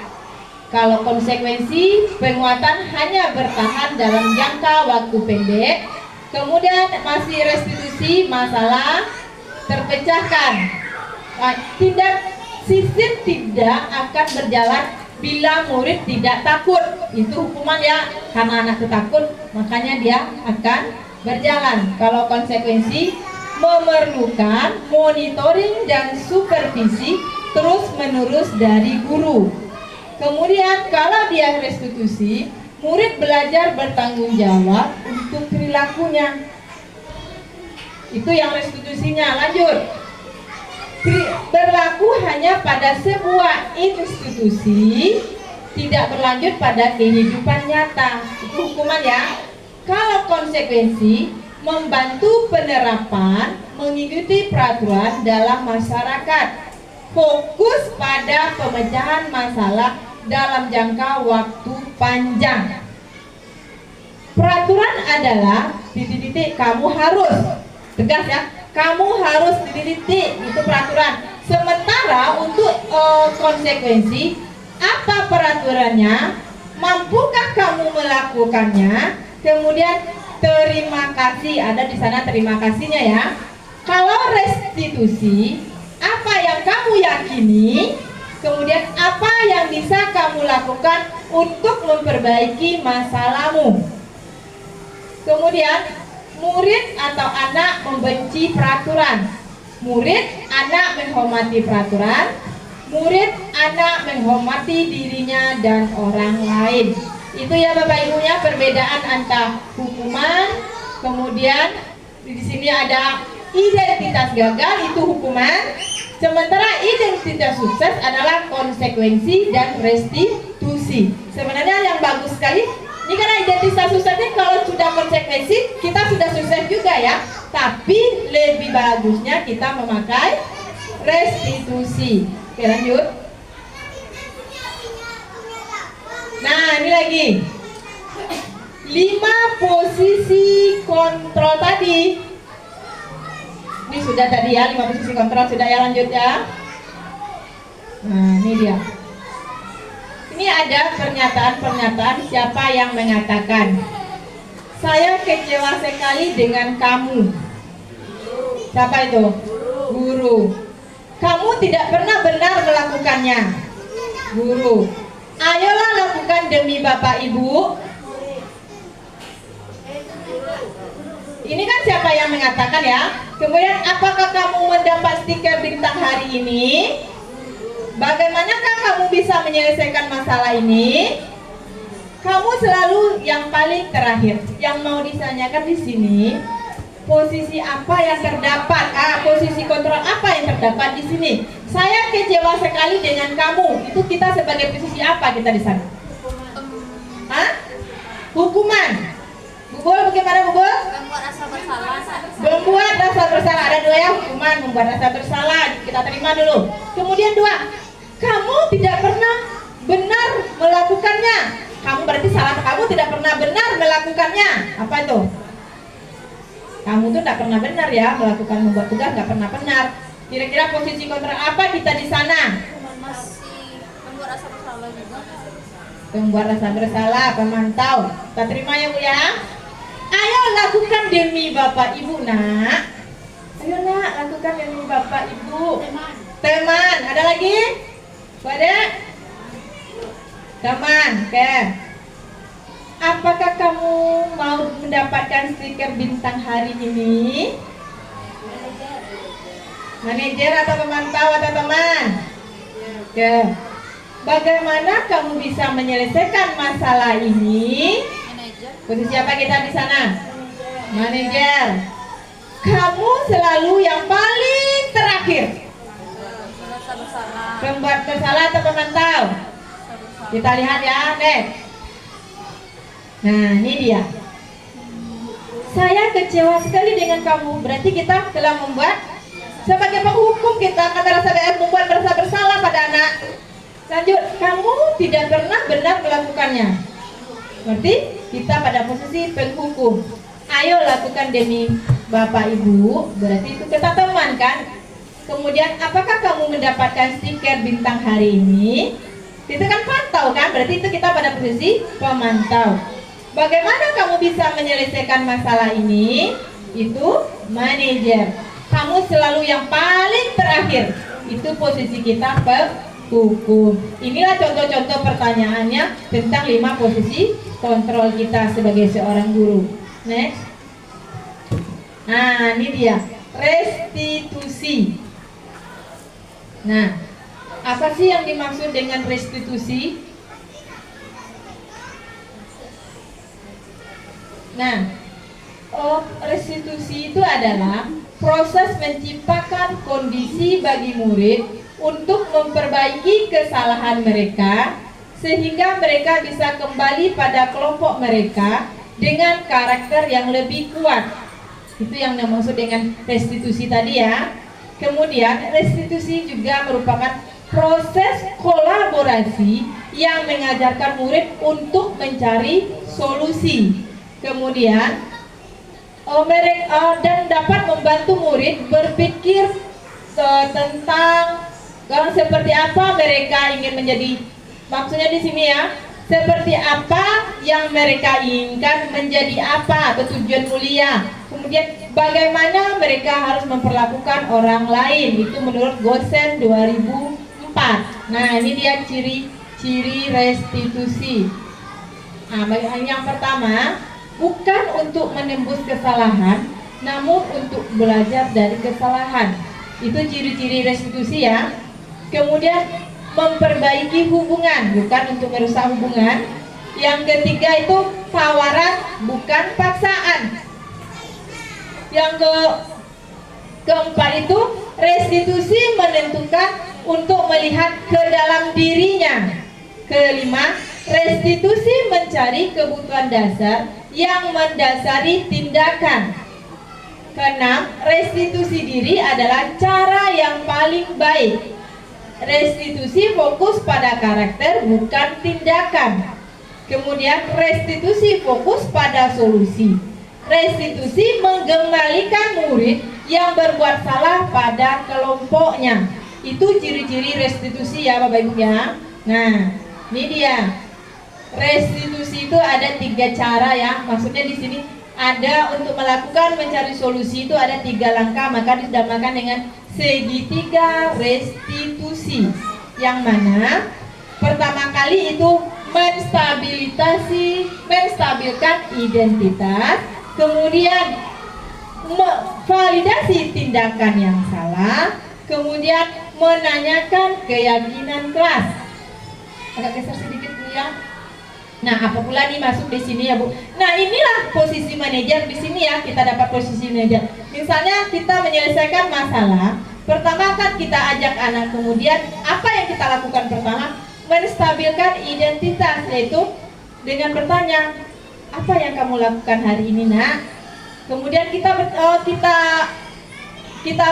Kalau konsekuensi, penguatan hanya bertahan dalam jangka waktu pendek. Kemudian masih restitusi, masalah terpecahkan. Sistem tidak akan berjalan bila murid tidak takut. Itu hukuman ya, karena anak itu takut, makanya dia akan berjalan. Kalau konsekuensi, memerlukan monitoring dan supervisi terus-menerus dari guru. Kemudian kalau dia restitusi, murid belajar bertanggung jawab untuk perilakunya. Itu yang restitusinya. Lanjut. Berlaku hanya pada sebuah institusi, tidak berlanjut pada kehidupan nyata. Itu hukuman ya. Kalau konsekuensi, membantu penerapan, mengikuti peraturan dalam masyarakat, fokus pada pemecahan masalah dalam jangka waktu panjang. Peraturan adalah titik-titik, kamu harus, tegas ya, kamu harus titik-titik, itu peraturan. Sementara untuk konsekuensi, apa peraturannya, mampukah kamu melakukannya, kemudian terima kasih, ada di sana terima kasihnya ya. Kalau restitusi, apa yang kamu yakini, kemudian apa yang bisa kamu lakukan untuk memperbaiki masalahmu. Kemudian murid atau anak membenci peraturan, murid anak menghormati peraturan, murid anak menghormati dirinya dan orang lain. Itu ya Bapak Ibu ya, perbedaan antara hukuman. Kemudian di sini ada identitas gagal, itu hukuman. Sementara identitas sukses adalah konsekuensi dan restitusi. Sebenarnya yang bagus sekali ini, karena identitas sukses ini kalau sudah konsekuensi kita sudah sukses juga ya. Tapi lebih bagusnya kita memakai restitusi. Oke, lanjut. Nah, ini lagi 5 posisi kontrol tadi. Ini sudah tadi ya, 5 posisi kontrol sudah ya, lanjut ya. Nah, ini dia. Ini ada pernyataan-pernyataan siapa yang mengatakan, saya kecewa sekali dengan kamu. Siapa itu? Guru. Kamu tidak pernah benar melakukannya. Guru. Ayolah lakukan demi Bapak Ibu. Ini kan siapa yang mengatakan ya? Kemudian apakah kamu mendapat stiker bintang hari ini? Bagaimanakah kamu bisa menyelesaikan masalah ini? Kamu selalu yang paling terakhir. Yang mau ditanyakan di sini, posisi apa yang terdapat? Posisi kontrol apa yang terdapat di sini? Saya kecewa sekali dengan kamu. Itu kita sebagai posisi apa kita di sana? Hukuman. Bubul bagaimana Bubul? Membuat rasa bersalah. Membuat rasa bersalah. Ada 2 ya, hukuman, membuat rasa bersalah. Kita terima dulu. Kemudian 2, kamu tidak pernah benar melakukannya. Kamu berarti salah, kamu tidak pernah benar melakukannya. Apa itu? Kamu tuh tidak pernah benar ya melakukan membuat tugas, nggak pernah benar. Kira-kira posisi kontrol apa kita di sana? Masih membuat rasa bersalah juga. Membuat rasa bersalah, pemantau. Kita terima ya Bu ya. Ayo lakukan demi Bapak Ibu nak. Ayo nak, lakukan demi Bapak Ibu. Teman, ada lagi? Ada? Teman, oke. Apakah kamu mau mendapatkan stiker bintang hari ini? Manajer atau pemantau atau teman? Oke. Bagaimana kamu bisa menyelesaikan masalah ini? Posisi apa kita di sana? Manajer. Kamu selalu yang paling terakhir. Pembuat bersalah atau pemantau? Kita lihat ya, next. Nah, ini dia. Saya kecewa sekali dengan kamu. Berarti kita telah membuat, sebagai penghukum kita akan membuat merasa bersalah pada anak. Lanjut, kamu tidak pernah benar melakukannya. Berarti kita pada posisi penghukum. Ayo lakukan demi Bapak Ibu. Berarti itu kita teman kan. Kemudian apakah kamu mendapatkan stiker bintang hari ini? Itu kan pantau kan. Berarti itu kita pada posisi pemantau. Bagaimana kamu bisa menyelesaikan masalah ini? Itu manajer. Kamu selalu yang paling terakhir. Itu posisi kita penghukum. Inilah contoh-contoh pertanyaannya tentang 5 posisi kontrol kita sebagai seorang guru. Next. Nah, ini dia restitusi. Nah, apa sih yang dimaksud dengan restitusi? Nah, restitusi itu adalah proses menciptakan kondisi bagi murid untuk memperbaiki kesalahan mereka sehingga mereka bisa kembali pada kelompok mereka dengan karakter yang lebih kuat. Itu yang dimaksud dengan restitusi tadi ya. Kemudian restitusi juga merupakan proses kolaborasi yang mengajarkan murid untuk mencari solusi. Kemudian dan dapat membantu murid berpikir tentang seperti apa mereka ingin menjadi. Maksudnya di sini ya, seperti apa yang mereka inginkan menjadi apa atau tujuan mulia. Kemudian bagaimana mereka harus memperlakukan orang lain. Itu menurut Gosen 2004. Nah, ini dia ciri-ciri restitusi. Nah, yang pertama, bukan untuk menembus kesalahan, namun untuk belajar dari kesalahan. Itu ciri-ciri restitusi ya. Kemudian memperbaiki hubungan, bukan untuk merusak hubungan. Yang ketiga itu tawaran, bukan paksaan. Yang keempat itu restitusi menentukan untuk melihat ke dalam dirinya. Kelima, restitusi mencari kebutuhan dasar yang mendasari tindakan. Keenam, restitusi diri adalah cara yang paling baik. Restitusi fokus pada karakter bukan tindakan. Kemudian restitusi fokus pada solusi. Restitusi mengembalikan murid yang berbuat salah pada kelompoknya. Itu ciri-ciri restitusi ya Bapak Ibu ya. Nah, ini dia. Restitusi itu ada 3 cara ya. Maksudnya di sini ada untuk melakukan mencari solusi itu ada 3 langkah, maka dinamakan dengan segitiga restitusi. Yang mana pertama kali itu menstabilkan identitas, kemudian validasi tindakan yang salah, kemudian menanyakan keyakinan kelas. Agak geser sedikit Bu ya. Nah, apa pula nih masuk di sini ya Bu? Nah, inilah posisi manajer di sini ya, kita dapat posisi manajer. Misalnya kita menyelesaikan masalah, pertama kan kita ajak anak, kemudian apa yang kita lakukan pertama? Menstabilkan identitas, yaitu dengan bertanya, apa yang kamu lakukan hari ini nak? Kemudian kita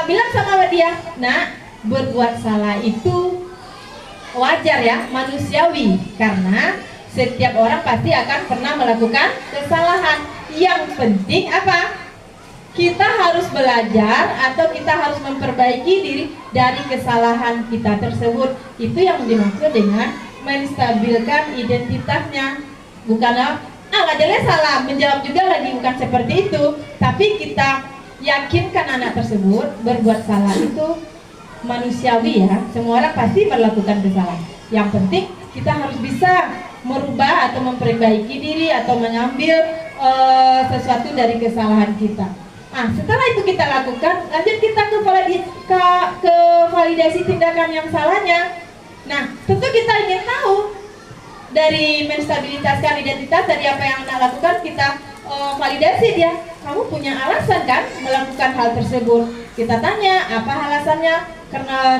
bilang sama dia, nak, berbuat salah itu wajar ya, manusiawi, karena setiap orang pasti akan pernah melakukan kesalahan. Yang penting apa? Kita harus belajar atau kita harus memperbaiki diri dari kesalahan kita tersebut. Itu yang dimaksud dengan menstabilkan identitasnya. Bukan nggak jelas salah, menjawab juga lagi, bukan seperti itu. Tapi kita yakinkan anak tersebut berbuat salah itu manusiawi ya. Semua orang pasti melakukan kesalahan. Yang penting kita harus bisa merubah atau memperbaiki diri atau mengambil sesuatu dari kesalahan kita. Nah, setelah itu kita lakukan, lanjut kita ke validasi tindakan yang salahnya. Nah, tentu kita ingin tahu dari menstabilitaskan identitas, dari apa yang anak lakukan, kita validasi dia. Kamu punya alasan kan melakukan hal tersebut? Kita tanya apa alasannya,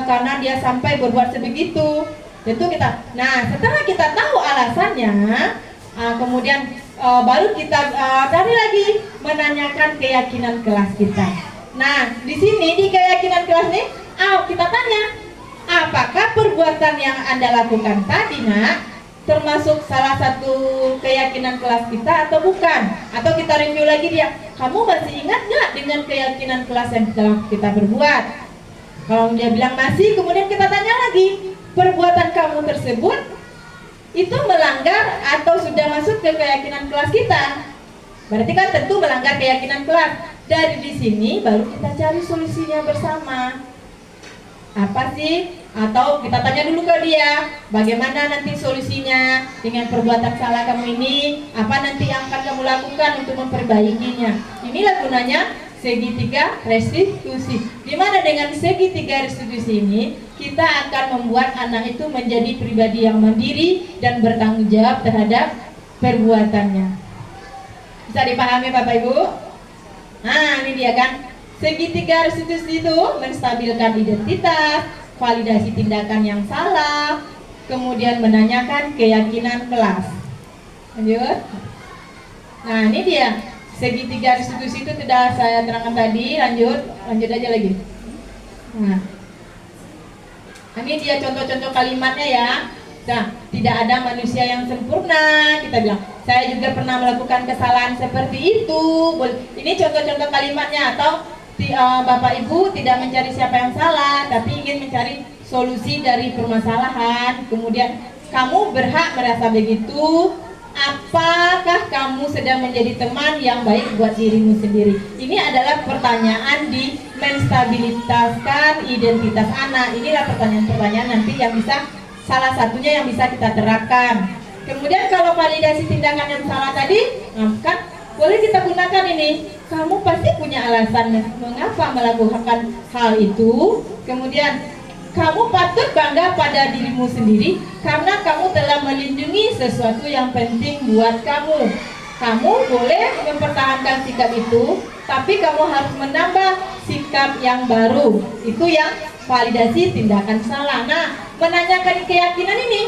karena dia sampai berbuat sebegitu. Tentu kita. Nah, setelah kita tahu alasannya, kemudian baru kita cari lagi menanyakan keyakinan kelas kita. Nah, di sini di keyakinan kelas ini, kita tanya, apakah perbuatan yang Anda lakukan tadi, nak, termasuk salah satu keyakinan kelas kita atau bukan? Atau kita review lagi dia, kamu masih ingat nggak dengan keyakinan kelas yang telah kita berbuat? Kalau dia bilang masih, kemudian kita tanya lagi, perbuatan kamu tersebut itu melanggar atau sudah masuk ke keyakinan kelas kita? Berarti kan tentu melanggar keyakinan kelas. Dari di sini baru kita cari solusinya bersama. Apa sih? Atau kita tanya dulu ke dia, bagaimana nanti solusinya dengan perbuatan salah kamu ini? Apa nanti yang akan kamu lakukan untuk memperbaikinya? Inilah gunanya segitiga restitusi. Dimana dengan segitiga restitusi ini kita akan membuat anak itu menjadi pribadi yang mandiri dan bertanggung jawab terhadap perbuatannya. Bisa dipahami Bapak Ibu? Nah, ini dia kan segitiga restitusi itu menstabilkan identitas, validasi tindakan yang salah, kemudian menanyakan keyakinan kelas. Lanjut. Nah, ini dia segitiga restitusi itu sudah saya terangkan tadi. Lanjut aja lagi. Nah, ini dia contoh-contoh kalimatnya ya. Nah, tidak ada manusia yang sempurna. Kita bilang, saya juga pernah melakukan kesalahan seperti itu. Ini contoh-contoh kalimatnya. Atau Bapak Ibu tidak mencari siapa yang salah, tapi ingin mencari solusi dari permasalahan. Kemudian kamu berhak merasa begitu. Apakah kamu sedang menjadi teman yang baik buat dirimu sendiri? Ini adalah pertanyaan di menstabilitaskan identitas anak. Inilah pertanyaan-pertanyaan nanti yang bisa, salah satunya yang bisa kita terapkan. Kemudian kalau validasi tindakan yang salah tadi, kan boleh kita gunakan ini. Kamu pasti punya alasan mengapa melakukan hal itu. Kemudian kamu patut bangga pada dirimu sendiri karena kamu telah melindungi sesuatu yang penting buat kamu. Kamu boleh mempertahankan sikap itu, tapi kamu harus menambah sikap yang baru. Itu yang validasi tindakan salah. Nah, menanyakan keyakinan ini,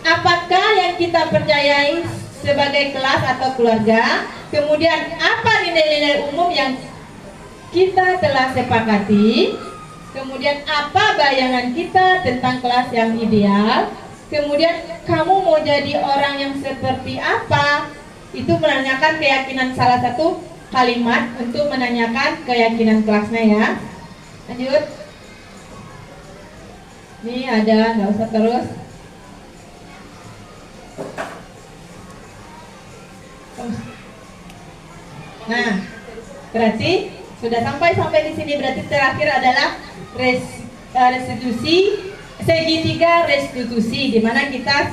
apakah yang kita percayai sebagai kelas atau keluarga, kemudian apa nilai-nilai umum yang kita telah sepakati, kemudian apa bayangan kita tentang kelas yang ideal, kemudian kamu mau jadi orang yang seperti apa, itu menanyakan keyakinan, salah satu kalimat untuk menanyakan keyakinan kelasnya ya. Lanjut. Nih ada, nggak usah terus. Nah, berarti sudah sampai di sini. Berarti terakhir adalah restitusi, segitiga restitusi, di mana kita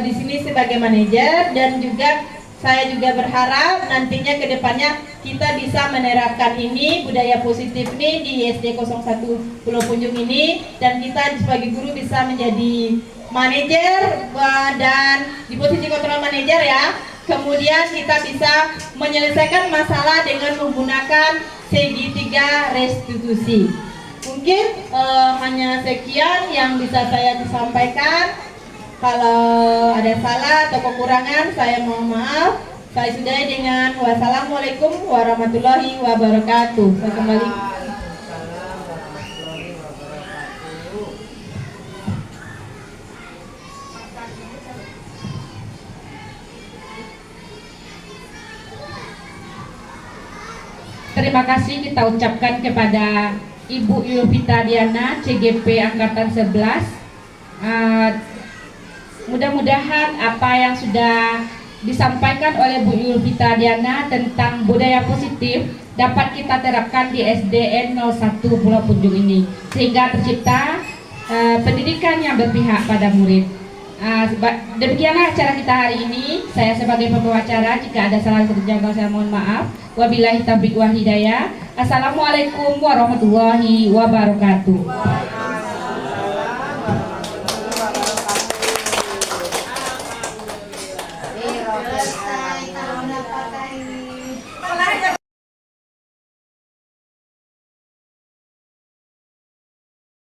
di sini sebagai manajer, dan juga saya juga berharap nantinya ke depannya kita bisa menerapkan ini, budaya positif ini di SD 01 Pulau Punjung ini, dan kita sebagai guru bisa menjadi manajer dan di posisi kontrol manajer ya. Kemudian kita bisa menyelesaikan masalah dengan menggunakan segitiga restitusi. Mungkin hanya sekian yang bisa saya sampaikan. Kalau ada salah atau kekurangan, saya mohon maaf. Saya sudahi dengan wassalamualaikum warahmatullahi wabarakatuh. Saya kembali. Terima kasih kita ucapkan kepada Ibu Yulvita Diana, CGP Angkatan 11. Mudah-mudahan apa yang sudah disampaikan oleh Bu Yulvita Diana tentang budaya positif dapat kita terapkan di SDN 01 Pulau Punjung ini, sehingga tercipta pendidikan yang berpihak pada murid. Demikianlah acara kita hari ini. Saya sebagai pembawa acara, jika ada salah satu janggal saya mohon maaf. Wabillahi taufiq wal hidayah. Assalamualaikum warahmatullahi wabarakatuh.